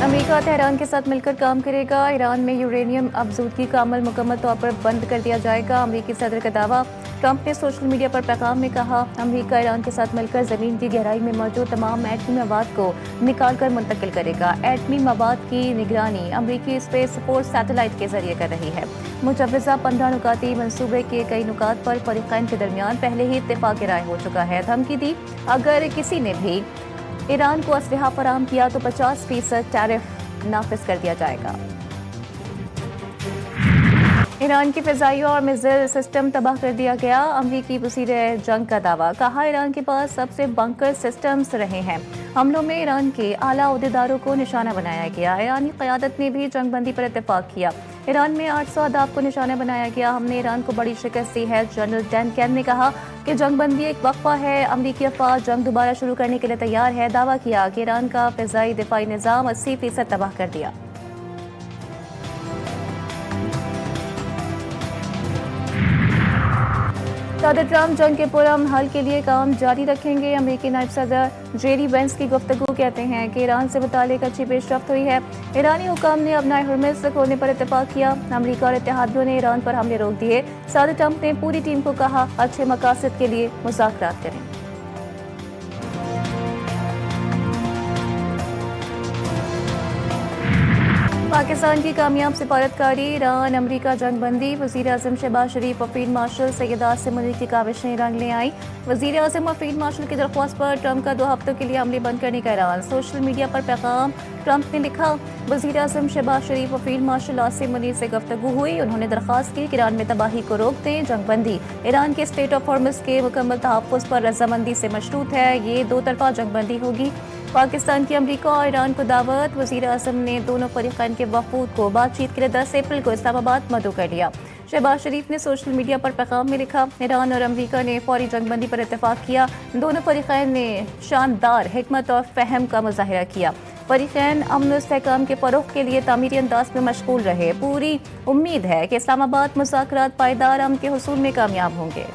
امریکہ Tehran کے ساتھ مل کر کام کرے گا۔ ایران میں یورینیم افزودگی کا عمل مکمل طور پر بند کر دیا جائے گا۔ امریکی صدر کا دعویٰ۔ ٹرمپ نے سوشل میڈیا پر پیغام میں کہا، امریکہ ایران کے ساتھ مل کر زمین کی گہرائی میں موجود تمام ایٹمی مواد کو نکال کر منتقل کرے گا۔ ایٹمی مواد کی نگرانی امریکی اسپیس فورس سیٹلائٹ کے ذریعے کر رہی ہے۔ مجوزہ 15 نکاتی منصوبے کے کئی نکات پر فریقین کے درمیان پہلے ہی اتفاق رائے ہو چکا ہے۔ دھمکی دی، اگر کسی نے بھی ایران کو اسلحہ فراہم کیا تو 50% ٹیرف نافذ کر دیا جائے گا۔ ایران کی فضائیہ اور میزائل سسٹم تباہ کر دیا گیا۔ امریکی وزیر جنگ کا دعویٰ، کہا ایران کے پاس سب سے بنکر سسٹمز رہے ہیں۔ حملوں میں ایران کے اعلیٰ عہدیداروں کو نشانہ بنایا گیا۔ ایرانی قیادت نے بھی جنگ بندی پر اتفاق کیا۔ ایران میں 800 اہداف کو نشانہ بنایا گیا۔ ہم نے ایران کو بڑی شکست دی ہے۔ جنرل ڈین کین نے کہا کہ جنگ بندی ایک وقفہ ہے۔ امریکی افواج جنگ دوبارہ شروع کرنے کے لیے تیار ہے۔ دعویٰ کیا کہ ایران کا فضائی دفاعی نظام 80% تباہ کر دیا۔ صدر ٹرمپ جنگ کے پرامن حل کے لیے کام جاری رکھیں گے۔ امریکی نائب صدر جے ڈی وینس کی گفتگو، کہتے ہیں کہ ایران سے متعلق اچھی پیش رفت ہوئی ہے۔ ایرانی حکام نے اپنا ہرمز کھولنے پر اتفاق کیا۔ امریکہ اور اتحادیوں نے ایران پر حملے روک دیے۔ صدر ٹرمپ نے پوری ٹیم کو کہا، اچھے مقاصد کے لیے مذاکرات کریں۔ پاکستان کی کامیاب سفارتکاری، ایران امریکہ جنگ بندی۔ وزیر اعظم شہباز شریف اور فیلڈ مارشل سید عاصم منیر کی کاوشیں رنگ لے آئیں۔ وزیر اعظم اور فیلڈ مارشل کی درخواست پر ٹرمپ کا 2 ہفتوں کے لیے عملی بند کرنے کا اعلان۔ سوشل میڈیا پر پیغام، ٹرمپ نے لکھا، وزیر اعظم شہباز شریف اور فیلڈ مارشل عاصم منیر سے گفتگو ہوئی۔ انہوں نے درخواست کی کہ ایران میں تباہی کو روک دیں۔ جنگ بندی ایران کے اسٹیٹ آف ہرمز کے مکمل تحفظ پر رضامندی سے مشروط ہے۔ یہ 2 طرفہ جنگ بندی ہوگی۔ پاکستان کی امریکہ اور ایران کو دعوت۔ وزیر اعظم نے دونوں فریقین کے وفود کو بات چیت کے لیے 10 اپریل کو اسلام آباد مدعو کر لیا۔ شہباز شریف نے سوشل میڈیا پر پیغام میں لکھا، ایران اور امریکہ نے فوری جنگ بندی پر اتفاق کیا۔ دونوں فریقین نے شاندار حکمت اور فہم کا مظاہرہ کیا۔ فریقین امن و استحکام کے فروغ کے لیے تعمیری انداز میں مشغول رہے۔ پوری امید ہے کہ اسلام آباد مذاکرات پائیدار امن کے حصول میں کامیاب ہوں گے۔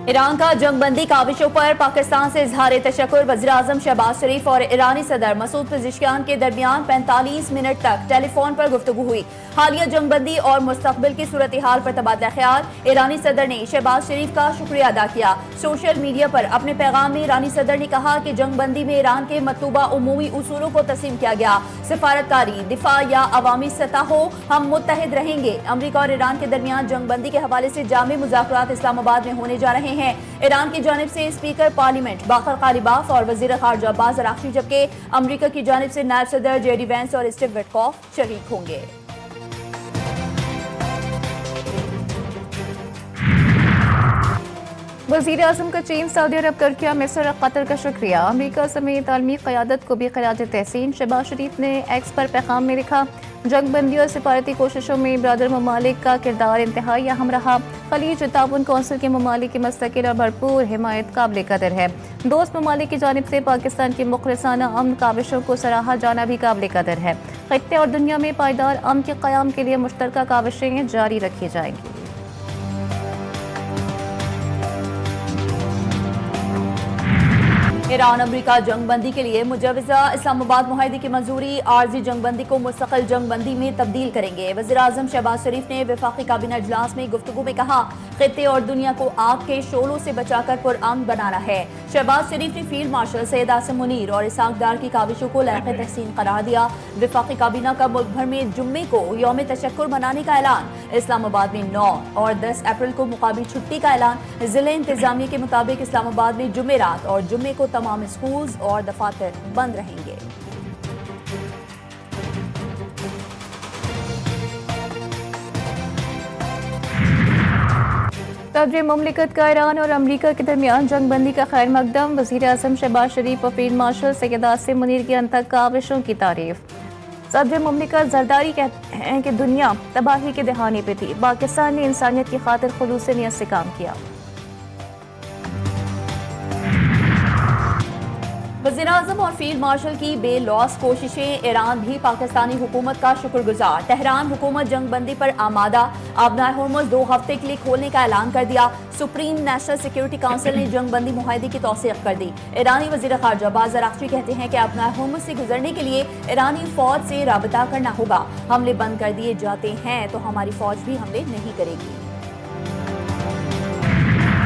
ایران کا جنگ بندی کاوشوں پر پاکستان سے اظہار تشکر۔ وزیر اعظم شہباز شریف اور ایرانی صدر مسعود پزشکیان کے درمیان 45 منٹ تک ٹیلی فون پر گفتگو ہوئی۔ حالیہ جنگ بندی اور مستقبل کی صورتحال پر تبادلہ خیال۔ ایرانی صدر نے شہباز شریف کا شکریہ ادا کیا۔ سوشل میڈیا پر اپنے پیغام میں ایرانی صدر نے کہا کہ جنگ بندی میں ایران کے مطلوبہ عمومی اصولوں کو تسلیم کیا گیا۔ سفارتکاری، دفاع یا عوامی سطح ہو، ہم متحد رہیں گے۔ امریکہ اور ایران کے درمیان جنگ بندی کے حوالے سے جامع مذاکرات اسلام آباد میں ہونے جا رہے ہیں۔ ایران کی جانب سے اسپیکر پارلیمنٹ باقر غالباف اور وزیر خارجہ عباس اراغچی، جبکہ امریکہ کی جانب سے نائب صدر جے ڈی وینس اور اسٹیو وٹکوف شریک ہوں گے۔ وزیر اعظم کا چین، سعودی عرب، ترکیہ، مصر اور قطر کا شکریہ۔ امریکہ سمیت عالمی قیادت کو بھی خراج تحسین۔ شہباز شریف نے ایکس پر پیغام میں لکھا، جنگ بندی اور سفارتی کوششوں میں برادر ممالک کا کردار انتہائی اہم رہا۔ خلیج تعاون کونسل کے ممالک کی مستقل اور بھرپور حمایت قابل قدر ہے۔ دوست ممالک کی جانب سے پاکستان کی مخلصانہ امن کاوشوں کو سراہا جانا بھی قابل قدر ہے۔ خطے اور دنیا میں پائیدار امن کے قیام کے لیے مشترکہ کاوشیں جاری رکھی جائیں گی۔ ایران امریکہ جنگ بندی کے لیے مجوزہ اسلام آباد معاہدے کی منظوری، عارضی جنگ بندی کو مستقل جنگ بندی میں تبدیل کریں گے۔ وزیر اعظم شہباز شریف نے وفاقی کابینہ اجلاس میں گفتگو میں کہا، خطے اور دنیا کو آگ کے شعلوں سے بچا کر پرامن بنانا ہے۔ شہباز شریف نے فیلڈ مارشل سید عاصم منیر اور اسحاق ڈار کی کاوشوں کو لائق تحسین قرار دیا۔ وفاقی کابینہ کا ملک بھر میں جمعے کو یوم تشکر منانے کا اعلان۔ اسلام آباد میں 9 اور 10 اپریل کو مقامی چھٹی کا اعلان۔ ضلع انتظامیہ کے مطابق اسلام آباد میں جمعرات اور جمعے کو تمام اسکولز اور دفاتر بند رہیں گے۔ صدر مملکت کا ایران اور امریکہ کے درمیان جنگ بندی کا خیر مقدم۔ وزیر اعظم شہباز شریف اور فیلڈ مارشل سید عاصم منیر کی انتھک کاوشوں کی تعریف۔ صدر مملکت زرداری کہتے ہیں کہ دنیا تباہی کے دہانے پہ تھی، پاکستان نے انسانیت کی خاطر خلوص نیت سے کام کیا۔ वज़ीर-ए-आज़म और फील्ड मार्शल की बे लॉस कोशिशें, ईरान भी पाकिस्तानी हुकूमत का शुक्रगुजार। तेहरान हुकूमत जंग बंदी पर आमादा, आबनाए होर्मुज़ 2 हफ्ते के लिए खोलने का ऐलान कर दिया। सुप्रीम नेशनल सिक्योरिटी काउंसिल ने जंग बंदी मुआहदे की तौसीक़ कर दी। ईरानी वज़ीर ख़ारजा अब्बास अराग़ची कहते हैं कि आबनाए होर्मुज़ से गुजरने के लिए ईरानी फ़ौज से राबता करना होगा। हमले बंद कर दिए जाते हैं तो हमारी फ़ौज भी हमले नहीं करेगी।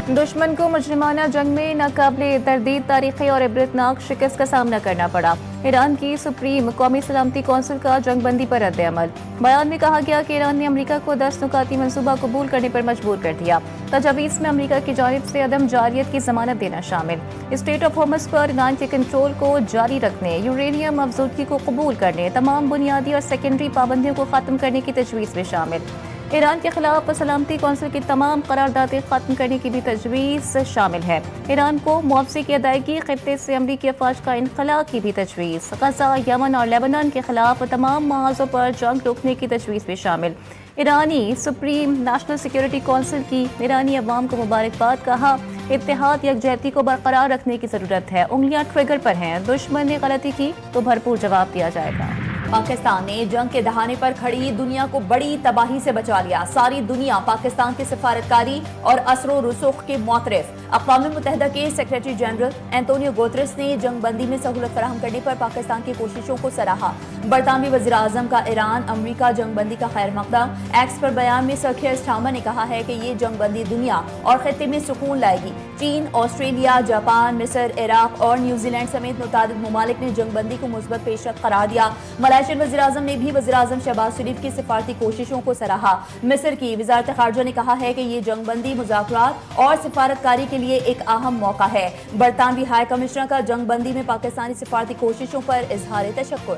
दुश्मन को मुजरिमाना जंग में नाकाबिले तरदीद तारीखी और इबरतनाक शिकस्त का सामना करना पड़ा। ईरान की सुप्रीम कौमी सलामती कौंसिल का जंग बंदी पर रद्द-ए-अमल। बयान में कहा गया कि ईरान ने अमरीका को 10 नुकाती मंसूबा कबूल करने पर मजबूर कर दिया। तजावीज़ में अमरीका की जानिब से अदम जारियत की जमानत देना शामिल। स्टेट ऑफ होर्मुज़ पर ईरान के कंट्रोल को जारी रखने, यूरेनियम अफजूदगी को कबूल करने, तमाम बुनियादी और सेकेंडरी पाबंदियों को खत्म करने की तजवीज़ में शामिल। ईरान के खिलाफ सलामती कौंसिल की तमाम करारदादें खत्म करने की भी तजवीज़ शामिल है। ईरान को मुआवजे की अदायगी, खित्ते से अमरीकी अफवाज का इनखला की भी तजवीज़। गजा, यमन और लेबनान के खिलाफ तमाम महाजों पर जंग रोकने की तजवीज़ भी शामिल। ईरानी सुप्रीम नेशनल सिक्योरिटी काउंसिल की ईरानी अवाम को मुबारकबाद। कहा, इत्तेहाद यकजहती को बरकरार रखने की ज़रूरत है। उंगलियां ट्रिगर पर हैं। दुश्मन ने गलती की तो भरपूर जवाब दिया जाएगा। पाकिस्तान ने जंग के दहाने पर खड़ी दुनिया को बड़ी तबाही से बचा लिया। सारी दुनिया पाकिस्तान की सिफारतकारी और असरो रसूख के मुतरफ। अक़वाम मुत्तहिदा के सेक्रेटरी जनरल एंटोनियो गुतरेस ने जंग बंदी में सहूलत फराहम करने पर पाकिस्तान की कोशिशों को सराहा। बरतानवी वज़ीर आज़म का ईरान अमरीका जंग बंदी का खैर मकदम। एक्स पर बयान में सर कीर स्टारमर ने कहा है कि ये जंग बंदी दुनिया और खित्ते में सुकून लाएगी। चीन, ऑस्ट्रेलिया, जापान, मिस्र, इराक और न्यूजीलैंड समेत मुतादिद ममालिक ने जंग बंदी को मुस्बत पेशरफ्त करार दिया। मलेशियन वज़ीर आज़म ने भी वज़ीर आज़म शहबाज शरीफ की सिफारती कोशिशों को सराहा। मिस्र की वज़ारत ख़ारजा ने कहा है कि ये जंग बंदी, मुज़ाकरात और सिफारतकारी के लिए एक अहम मौका है। बरतानवी हाई कमिश्नर का जंग बंदी में पाकिस्तानी सिफारती कोशिशों पर इजहार तशक्कुर।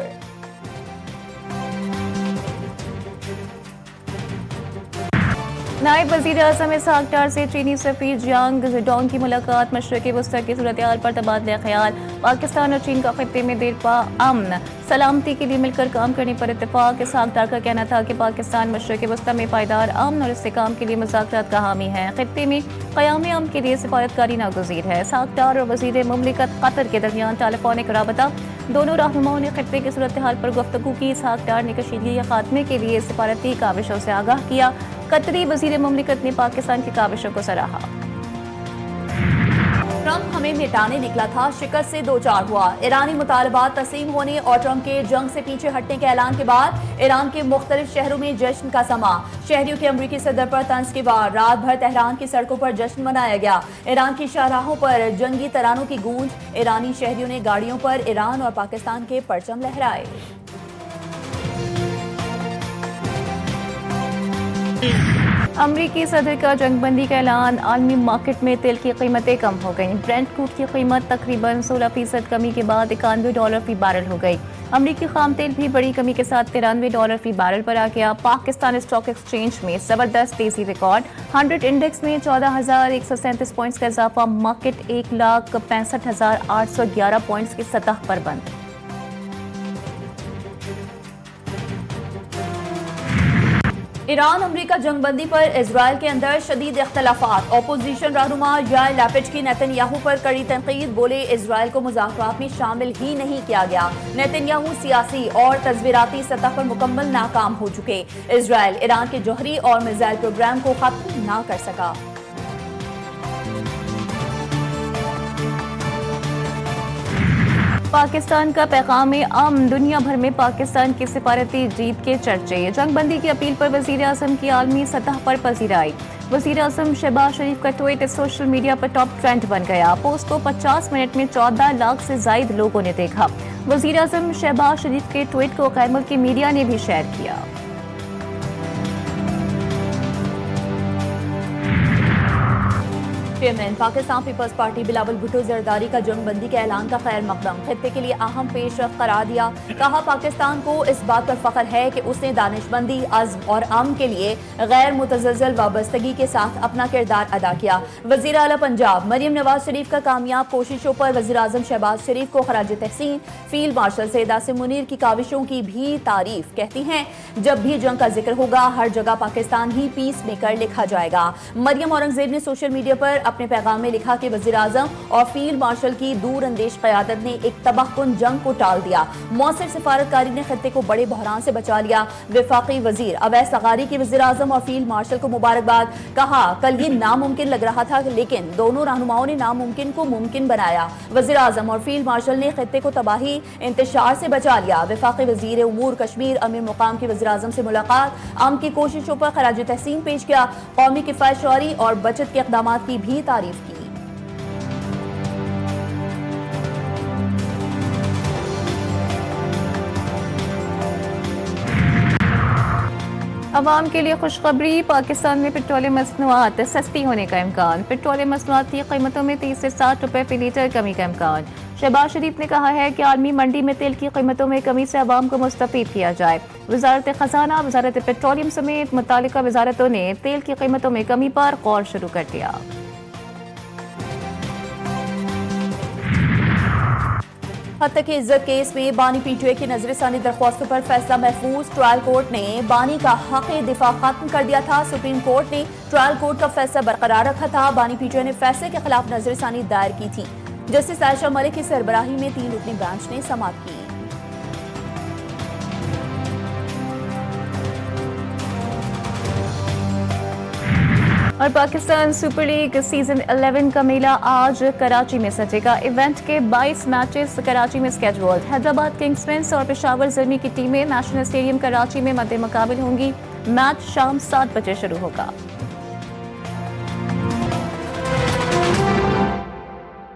नायब वज़ीर आज़म इसहाक डार से चीनी सफ़ीर जियांग ज़ेडोंग की मुलाकात। मशरिक़ी वस्ती की सूरत-ए-हाल पर तबादला ख्याल। पाकिस्तान और चीन का खित्ते में देरपा अमन सलामती के लिए मिलकर काम करने पर इत्तेफाक। इसहाक डार का कहना था कि पाकिस्तान मशरिक़ी वस्ती में पायदार अमन और इस्तेहकाम के लिए मुज़ाकरात का हामी है। खित्ते में क़याम अमन के लिए सिफारतकारी नागुज़ीर है। इसहाक डार और वज़ीर मुमलिकत कतर के दरमियान टेलीफोनिक राबता। दोनों रहनुमाओं ने खित्ते की सूरत-ए-हाल पर गुफ्तगू की। इसहाक डार ने कशीदगी के खात्मे के लिए सिफारती काविशों से आगाह किया। कतरी वज़ीर मुमलिकत ने पाकिस्तान की काविशों को सराहा। ट्रंप हमें मिटाने निकला था, शिकस्त से दो चार हुआ। ईरानी मुतालबात तस्लीम होने और ट्रंप के जंग से पीछे हटने के ऐलान के बाद ईरान के मुख्तलिफ शहरों में जश्न का समा। शहरियों के अमरीकी सदर पर तंज के बाद रात भर तेहरान की सड़कों पर जश्न मनाया गया। ईरान की शाहराहों पर जंगी तरानों की गूंज। ईरानी शहरियों ने गाड़ियों पर ईरान और पाकिस्तान के परचम लहराए। अमरीकी सदर का जंग बंदी का ऐलान। आलमी मार्केट में तेल की कीमतें कम हो गईं। ब्रेंट क्रूड की कीमत तकरीबन 16% कमी के बाद $91 फी बैरल हो गई। अमरीकी खाम तेल भी बड़ी कमी के साथ $93 फी बैरल पर आ गया। पाकिस्तान स्टॉक एक्सचेंज में जबरदस्त तेजी रिकॉर्ड। 100 इंडेक्स में 14,137 पॉइंट्स का इजाफा। मार्केट 1,65,811 पॉइंट्स की सतह पर बंद। ईरान अमरीका जंगबंदी पर इजराइल के अंदर शदीद इख्तलाफात। अपोजिशन रहनुमा यार लैपिड की नेतन्याहू पर कड़ी तनकीद। बोले, इजराइल को मुज़ाकरात में शामिल ही नहीं किया गया। नेतन्याहू सियासी और तस्वीराती सतह पर मुकम्मल नाकाम हो चुके। इजराइल ईरान के जौहरी और मिसाइल प्रोग्राम को खत्म ना कर सका। पाकिस्तान का पैगाम अमन। दुनिया भर में पाकिस्तान की सिफारती जीत के चर्चे। जंग बंदी की अपील पर वज़ीर आज़म की आलमी सतह पर पजीराई। वज़ीर आज़म शहबाज शरीफ का ट्वीट सोशल मीडिया पर टॉप ट्रेंड बन गया। पोस्ट को 50 मिनट में 14 लाख से जायद लोगों ने देखा। वज़ीर आज़म शहबाज शरीफ के ट्वीट को गैर मुल्की मीडिया ने भी शेयर किया। Chairman Pakistan people's party Bilawal Bhutto Zardari का जंग बंदी के ऐलान का खैर मकदम। खित्ते के लिए अहम पेशरफ्त करार दिया। कहा, पाकिस्तान को इस बात पर फख्र है कि उसने दानिशमंदी, अज़्म और अमन के लिए गैर मुतज़लज़ल वाबस्तगी के साथ अपना किरदार अदा किया। वज़ीर आला पंजाब मरियम नवाज शरीफ का कामयाब कोशिशों पर वज़ीर आज़म शहबाज शरीफ को खराज तहसीन। फील्ड मार्शल सैयद आसिम मुनीर की काविशों की भी तारीफ। कहती हैं, जब भी जंग का जिक्र होगा हर जगह पाकिस्तान ही पीस मेकर लिखा जाएगा। मरियम औरंगजेब ने सोशल मीडिया पर अपने पैगाम में लिखा कि वज़ीर आज़म और फील्ड मार्शल की दूर अंदेश क़यादत ने एक तबाहकुन जंग को टाल दिया। मौसर सफारतकारी ने खत्ते को बड़े बहरान से बचा लिया। वफाकी वजीर अवैस लगारी की वज़ीर आज़म और फील्ड मार्शल को मुबारकबाद। कहा कल ये नामुमकिन लग रहा था लेकिन दोनों रहनुमाओं ने नामुमकिन को मुमकिन बनाया। वज़ीर आज़म और फील्ड मार्शल ने खत्ते को तबाही इंतशार से बचा लिया। वफाकी वज़ीर उमूर कश्मीर अमीर मुकाम की वज़ीर आज़म से मुलाकात, आम की कोशिशों पर खराज तहसीन पेश किया। कौमी किफ़ायतशुआरी और बचत के इक़दामात की भी तारीफ की। अवाम के लिए खुशखबरी, पाकिस्तान में पेट्रोलियम मसनूआत सस्ती होने का इम्कान। पेट्रोलियम मसनूआत की कीमतों में 30 से 60 रुपए फी लीटर कमी का इम्कान। शहबाज शरीफ ने कहा है कि आलमी मंडी में तेल की कीमतों में कमी से अवाम को मुस्तफीद किया जाए। वजारत खजाना, वजारत पेट्रोलियम समेत मुतालिका वजारतों ने तेल की कीमतों में कमी पर गौर शुरू कर दिया। हद तक इज्जत केस में बानी पीटीआई की नजरसानी दरख्वास्तों पर फैसला महफूज। ट्रायल कोर्ट ने बानी का हक दिफा खत्म कर दिया था। सुप्रीम कोर्ट ने ट्रायल कोर्ट का फैसला बरकरार रखा था। बानी पीटीआई ने फैसले के खिलाफ नजरसानी दायर की थी। जस्टिस आयशा मलिक की सरबराही में 3 रुकनी बेंच ने समाअत की। और पाकिस्तान सुपर लीग सीजन 11 का मेला आज कराची में सजेगा। इवेंट के 22 मैचेस कराची में स्केड्यूल्ड। हैदराबाद किंग्समैन्स और पेशावर ज़ल्मी की टीमें नेशनल स्टेडियम कराची में मद्दे मुकाबिल होंगी। मैच शाम 7 बजे शुरू होगा।